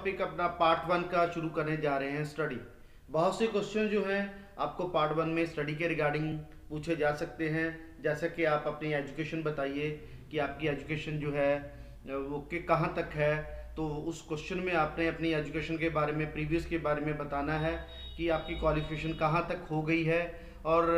Topic अपना part 1 का शुरू करने जा रहे हैं, स्टडी। बहुत से क्वेश्चन जो हैं आपको पार्ट 1 में स्टडी के रिगार्डिंग पूछे जा सकते हैं। जैसे कि आप अपनी एजुकेशन बताइए कि आपकी एजुकेशन जो है वो कि कहाँ तक है, तो उस क्वेश्चन में आपने अपनी एजुकेशन के बारे में, प्रीवियस के बारे में बताना है कि आपकी क्वालिफिकेशन कहाँ तक हो गई है। और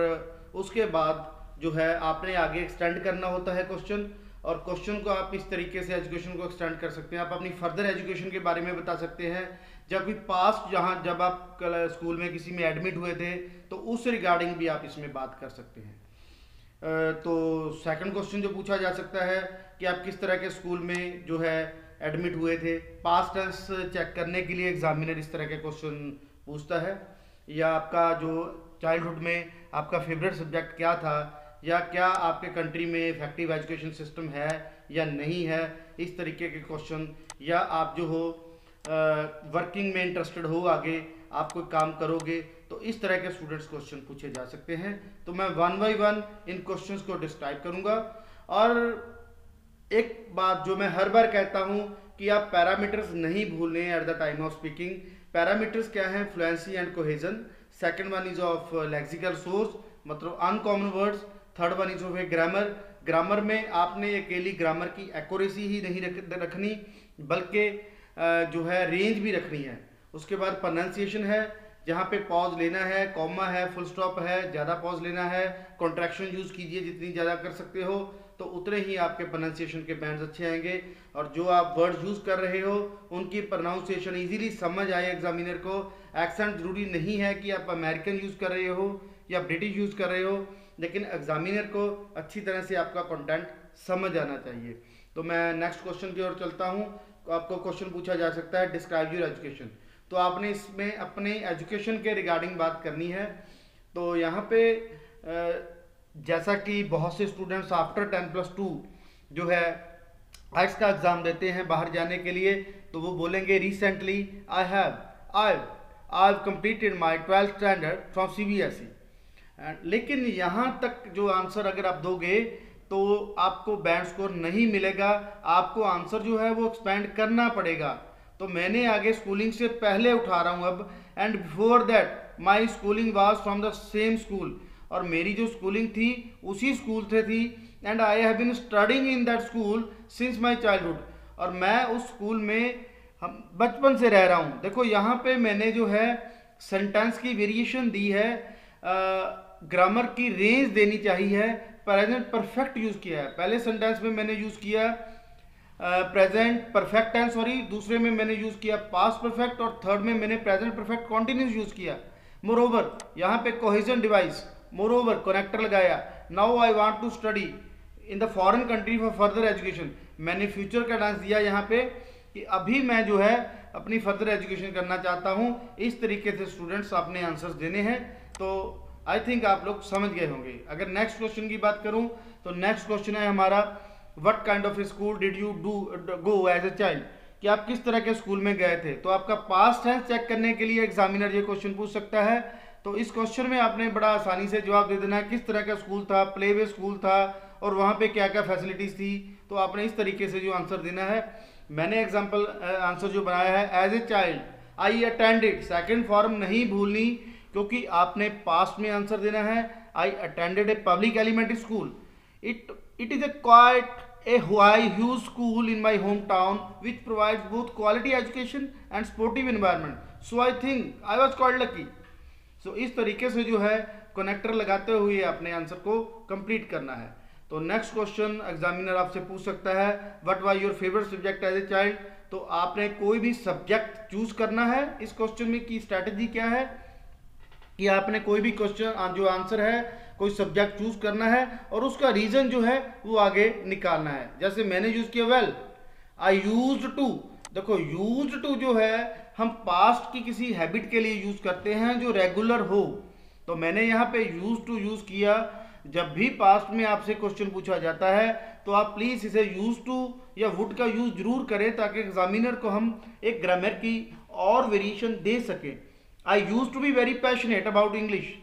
उसके बाद जो है आपने आगे एक्सटेंड करना होता है क्वेश्चन, और क्वेश्चन को आप इस तरीके से एजुकेशन को एक्सटेंड कर सकते हैं। आप अपनी फर्दर एजुकेशन के बारे में बता सकते हैं, जब भी पास्ट जब आप स्कूल में किसी में एडमिट हुए थे तो उस रिगार्डिंग भी आप इसमें बात कर सकते हैं। तो सेकंड क्वेश्चन जो पूछा जा सकता है कि आप किस तरह के स्कूल में जो है एडमिट हुए थे। पास्ट टेंस चेक करने के लिए एग्जामिनर इस तरह के क्वेश्चन पूछता है। या आपका जो चाइल्डहुड में आपका फेवरेट सब्जेक्ट क्या था, या क्या आपके कंट्री में इफेक्टिव एजुकेशन सिस्टम है या नहीं है, इस तरीके के क्वेश्चन। या आप जो हो वर्किंग में इंटरेस्टेड हो, आगे आप कोई काम करोगे, तो इस तरह के स्टूडेंट्स क्वेश्चन पूछे जा सकते हैं। तो मैं 1 बाय 1 इन क्वेश्चंस को डिस्क्राइब करूंगा। और एक बात जो मैं हर बार कहता हूं कि आप पैरामीटर्स नहीं भूलने at the time of speaking. Parameters क्या है? Fluency and cohesion. Second one is of lexical source, मतलब uncommon words. Third one is of a grammar. Grammar में आपने अकेली ग्रामर की एक्यूरेसी ही नहीं रखनी, बल्कि जो है रेंज भी रखनी है। उसके बाद प्रोनाउंसिएशन है, जहाँ पे पॉज लेना है, कॉमा है, फुल स्टॉप है, ज़्यादा पॉज लेना है, कॉन्ट्रैक्शन यूज़ कीजिए, जितनी ज़्यादा कर सकते हो तो उतने ही आपके प्रोनाउंसिएशन के बैंड्स अच्छे आएंगे। और जो आप वर्ड्स यूज़ कर रहे हो उनकी प्रोनाउंसिएशन इजीली समझ आए एग्जामिनर को। एक्सेंट जरूरी नहीं है कि आप अमेरिकन यूज़ कर रहे हो या ब्रिटिश यूज़ कर रहे हो, लेकिन एग्जामिनर को अच्छी तरह से आपका कंटेंट समझ आना चाहिए। तो मैं नेक्स्ट क्वेश्चन की ओर चलता हूँ। आपको क्वेश्चन पूछा जा सकता है डिस्क्राइब योर एजुकेशन। तो आपने इसमें अपने एजुकेशन के रिगार्डिंग बात करनी है। तो यहाँ पे जैसा कि बहुत से स्टूडेंट्स आफ्टर 10+2 जो है आइट्स का एग्जाम देते हैं बाहर जाने के लिए, तो वो बोलेंगे recently I have completed my 12th standard from CBSE। लेकिन यहाँ तक जो आंसर अगर आप दोगे तो आपको बैंड स्कोर नहीं मिलेगा। आपको आंसर जो है वो एक्सपेंड करना पड़ेगा। तो मैंने आगे स्कूलिंग से पहले उठा रहा हूँ अब। And before that my schooling was from the same school, और मेरी जो स्कूलिंग थी उसी स्कूल से थी। And I have been studying in that school since my childhood, और मैं उस स्कूल में हम बचपन से रह रहा हूँ। देखो यहाँ पे मैंने जो है सेंटेंस की वेरिएशन दी है, ग्रामर की रेंज देनी चाहिए, प्रेजेंट परफेक्ट यूज किया है। पहले सेंटेंस में मैंने यूज किया प्रेजेंट परफेक्ट टेंस, सॉरी, दूसरे में मैंने यूज किया पास्ट परफेक्ट, और थर्ड में मैंने प्रेजेंट परफेक्ट कॉन्टिन्यूस यूज किया। मोरोवर यहाँ पे कोहेजन डिवाइस, मोरोवर कनेक्टर लगाया। Now I want to study in the foreign country for further education, मैंने फ्यूचर का डांस दिया यहाँ पे कि अभी मैं जो है अपनी फर्दर एजुकेशन करना चाहता हूँ। इस तरीके से स्टूडेंट्स आपने आंसर्स देने हैं। तो आई थिंक आप लोग समझ गए होंगे। अगर नेक्स्ट क्वेश्चन की बात करूं तो नेक्स्ट क्वेश्चन है हमारा what kind of school did you go as a child, कि आप किस तरह के स्कूल में गए थे। तो आपका पास्ट टेंस चेक करने के लिए एग्जामिनर ये क्वेश्चन पूछ सकता है। तो इस क्वेश्चन में आपने बड़ा आसानी से जवाब दे देना है, किस तरह का स्कूल था, प्ले वे स्कूल था, और वहाँ पे क्या क्या फैसिलिटीज थी। तो आपने इस तरीके से जो आंसर देना है। मैंने एग्जाम्पल आंसर जो बनाया है as a child I attended, second form नहीं भूलनी, क्योंकि आपने पास्ट में आंसर देना है। I attended a public elementary school, it is a quite a huge school in my hometown which provides both quality education and sportive environment, so I think I was quite lucky। so इस तरीके से जो है connector लगाते हुए अपने answer को complete करना है। तो नेक्स्ट क्वेश्चन एग्जामिनर आपसे पूछ सकता है what was your favourite subject as a child. तो आपने कोई भी सब्जेक्ट चूज करना है। इस क्वेश्चन में की स्ट्रैटेजी क्या है कि आपने कोई भी क्वेश्चन जो आंसर है कोई सब्जेक्ट चूज करना है और उसका रीजन जो है वो आगे निकालना है। जैसे मैंने यूज किया वेल आई यूज्ड टू। देखो यूज्ड टू जो है हम पास्ट की किसी हैबिट के लिए यूज करते हैं जो रेगुलर हो। तो मैंने यहाँ पे यूज टू यूज किया। जब भी पास्ट में आपसे क्वेश्चन पूछा जाता है तो आप प्लीज इसे यूज टू या वुड का यूज जरूर करें, ताकि एग्जामिनर को हम एक ग्रामर की और वेरिएशन दे सकें। I use to be very passionate about English,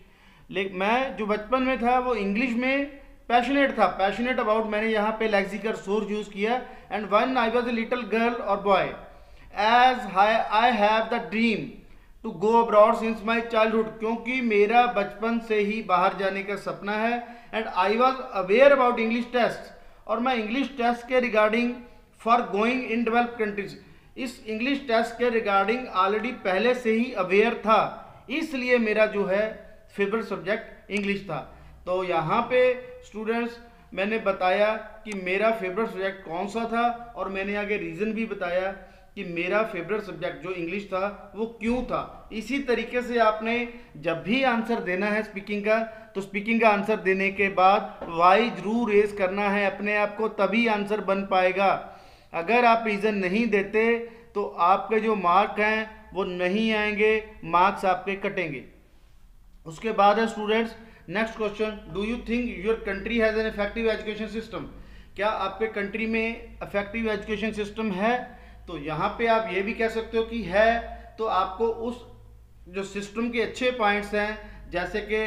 लेकिन मैं जो बचपन में था वो इंग्लिश में पैशनेट था। पैशनेट अबाउट मैंने यहाँ पे लेक्सिकल सोर्स यूज किया। And when I was a little girl और boy as I have the dream to go abroad since my childhood, क्योंकि मेरा बचपन से ही बाहर जाने का सपना है। And I was aware about English test, और मैं इंग्लिश टेस्ट के regarding for going in developed countries, इस इंग्लिश टेस्ट के रिगार्डिंग ऑलरेडी पहले से ही अवेयर था, इसलिए मेरा जो है फेवरेट सब्जेक्ट इंग्लिश था। तो यहाँ पे स्टूडेंट्स मैंने बताया कि मेरा फेवरेट सब्जेक्ट कौन सा था, और मैंने आगे रीज़न भी बताया कि मेरा फेवरेट सब्जेक्ट जो इंग्लिश था वो क्यों था। इसी तरीके से आपने जब भी आंसर देना है स्पीकिंग का, तो स्पीकिंग का आंसर देने के बाद वाई जरूर रेज करना है अपने आप को, तभी आंसर बन पाएगा। अगर आप रीज़न नहीं देते तो आपके जो मार्क हैं वो नहीं आएंगे, मार्क्स आपके कटेंगे। उसके बाद है students next question, do you think your country has an effective education system, क्या आपके कंट्री में इफेक्टिव एजुकेशन सिस्टम है? तो यहाँ पे आप ये भी कह सकते हो कि है, तो आपको उस जो सिस्टम के अच्छे पॉइंट्स हैं, जैसे कि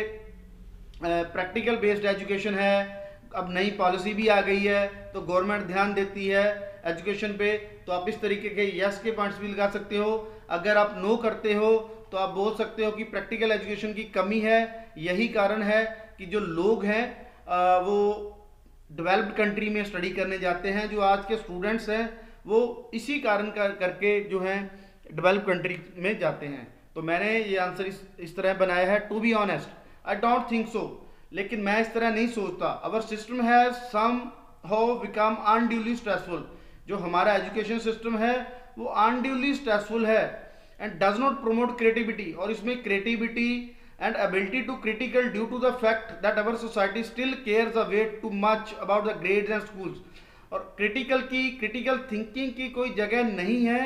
प्रैक्टिकल बेस्ड एजुकेशन है, अब नई पॉलिसी भी आ गई है तो गवर्नमेंट ध्यान देती है एजुकेशन पे, तो आप इस तरीके के यस के पॉइंट्स भी लगा सकते हो। अगर आप नो करते हो तो आप बोल सकते हो कि प्रैक्टिकल एजुकेशन की कमी है। यही कारण है कि जो लोग हैं वो डेवलप्ड कंट्री में स्टडी करने जाते हैं, जो आज के स्टूडेंट्स हैं वो इसी कारण करके जो हैं डेवलप कंट्री में जाते हैं। तो मैंने ये आंसर इस तरह बनाया है, to be honest I don't think so, लेकिन मैं इस तरह नहीं सोचता। Our system has somehow become unduly stressful, जो हमारा एजुकेशन सिस्टम है वो अनड्यूली स्ट्रेसफुल है and does not promote creativity, और इसमें creativity and ability to critical due to the fact that our society still cares a way too much about the grades and schools. और critical thinking की कोई जगह नहीं है,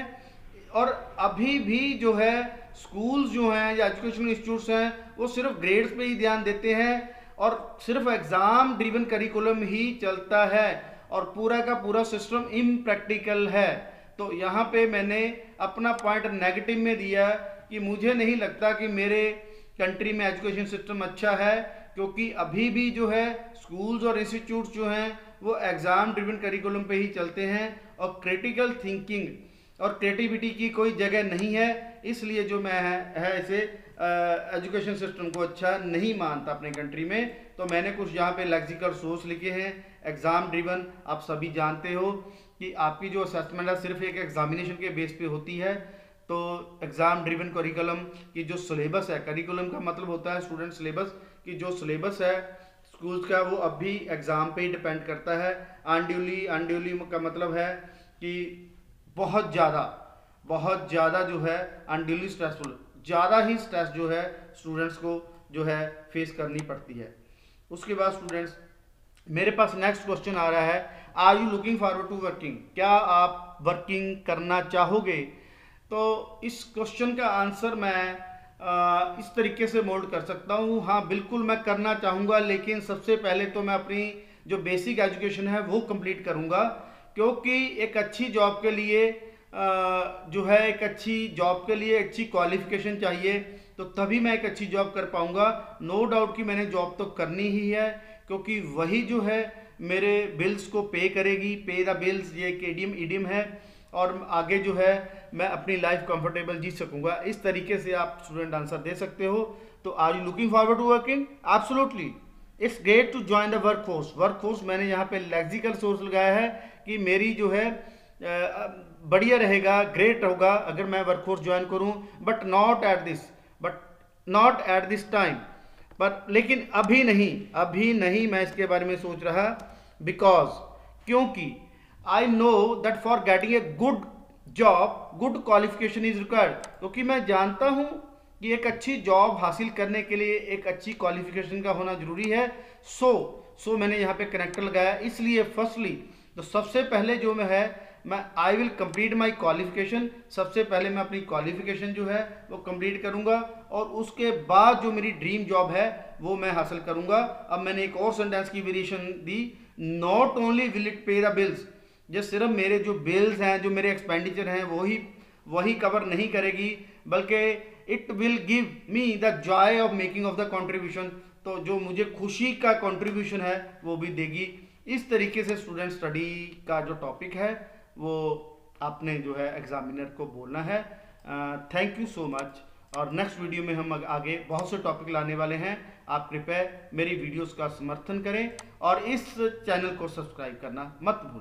और अभी भी जो है स्कूल्स जो हैं या एजुकेशन इंस्टीट्यूट्स हैं वो सिर्फ ग्रेड्स पे ही ध्यान देते हैं और सिर्फ एग्जाम ड्रिवन करिकुलम ही चलता है, और पूरा का पूरा सिस्टम इम्प्रैक्टिकल है। तो यहाँ पे मैंने अपना पॉइंट नेगेटिव में दिया कि मुझे नहीं लगता कि मेरे कंट्री में एजुकेशन सिस्टम अच्छा है, क्योंकि अभी भी जो है स्कूल्स और इंस्टीट्यूट्स जो हैं वो एग्जाम ड्रिवन करिकुलम पे ही चलते हैं, और क्रिटिकल थिंकिंग और क्रिएटिविटी की कोई जगह नहीं है। इसलिए जो मैं है इसे एजुकेशन सिस्टम को अच्छा नहीं मानता अपने कंट्री में। तो मैंने कुछ यहाँ पे लेक्सिकल सोर्स लिखे हैं। एग्जाम ड्रिवन, आप सभी जानते हो कि आपकी जो असेसमेंट है सिर्फ एक एग्जामिनेशन के बेस पे होती है। तो एग्जाम ड्रिवन करिकुलम की जो सिलेबस है, करिकुलम का मतलब होता है स्टूडेंट सिलेबस, की जो सिलेबस है स्कूल्स का वो अब भी एग्जाम पे ही डिपेंड करता है। अनड्यूली का मतलब है कि बहुत ज़्यादा जो है अनड्यूली स्ट्रेसफुल, ज़्यादा ही स्ट्रेस जो है स्टूडेंट्स को जो है फेस करनी पड़ती है। उसके बाद स्टूडेंट्स मेरे पास नेक्स्ट क्वेश्चन आ रहा है, are you looking forward to working, क्या आप वर्किंग करना चाहोगे? तो इस क्वेश्चन का आंसर मैं इस तरीके से मोल्ड कर सकता हूँ, हाँ बिल्कुल मैं करना चाहूँगा, लेकिन सबसे पहले तो मैं अपनी जो बेसिक एजुकेशन है वो कंप्लीट करूँगा, क्योंकि एक अच्छी जॉब के लिए जो है एक अच्छी जॉब के लिए अच्छी क्वालिफिकेशन चाहिए, तो तभी मैं एक अच्छी जॉब कर पाऊँगा। नो डाउट कि मैंने जॉब तो करनी ही है, क्योंकि वही जो है मेरे बिल्स को पे करेगी। पे द बिल्स ये एक इडियम है, और आगे जो है मैं अपनी लाइफ कंफर्टेबल जी सकूंगा। इस तरीके से आप स्टूडेंट आंसर दे सकते हो। तो are you looking forward to working? Absolutely, it's great to join the workforce मैंने यहाँ पे लेक्सिकल सोर्स लगाया है कि मेरी जो है बढ़िया रहेगा, ग्रेट होगा अगर मैं वर्कफोर्स ज्वाइन करूँ, but not at this time, पर लेकिन अभी नहीं मैं इसके बारे में सोच रहा, क्योंकि I know that for getting a good job good qualification is required, क्योंकि मैं जानता हूं कि एक अच्छी जॉब हासिल करने के लिए एक अच्छी क्वालिफिकेशन का होना जरूरी है। सो मैंने यहाँ पे कनेक्टर लगाया। इसलिए फर्स्टली तो सबसे पहले जो मैं I will complete my qualification, सबसे पहले मैं अपनी क्वालिफिकेशन जो है वो कंप्लीट करूँगा, और उसके बाद जो मेरी ड्रीम जॉब है वो मैं हासिल करूँगा। अब मैंने एक और सेंटेंस की variation the, not only will it पे द बिल्स, जो सिर्फ मेरे जो बिल्स हैं, जो मेरे एक्सपेंडिचर हैं वही कवर नहीं करेगी, बल्कि it will give me the Joy of making of the contribution, तो जो मुझे खुशी का कंट्रीब्यूशन है वो भी देगी। इस तरीके से स्टूडेंट स्टडी का जो टॉपिक है वो आपने जो है एग्जामिनर को बोलना है। Thank you so much. और नेक्स्ट वीडियो में हम आगे बहुत से टॉपिक लाने वाले हैं। आप कृपया मेरी वीडियोस का समर्थन करें और इस चैनल को सब्सक्राइब करना मत भूलें।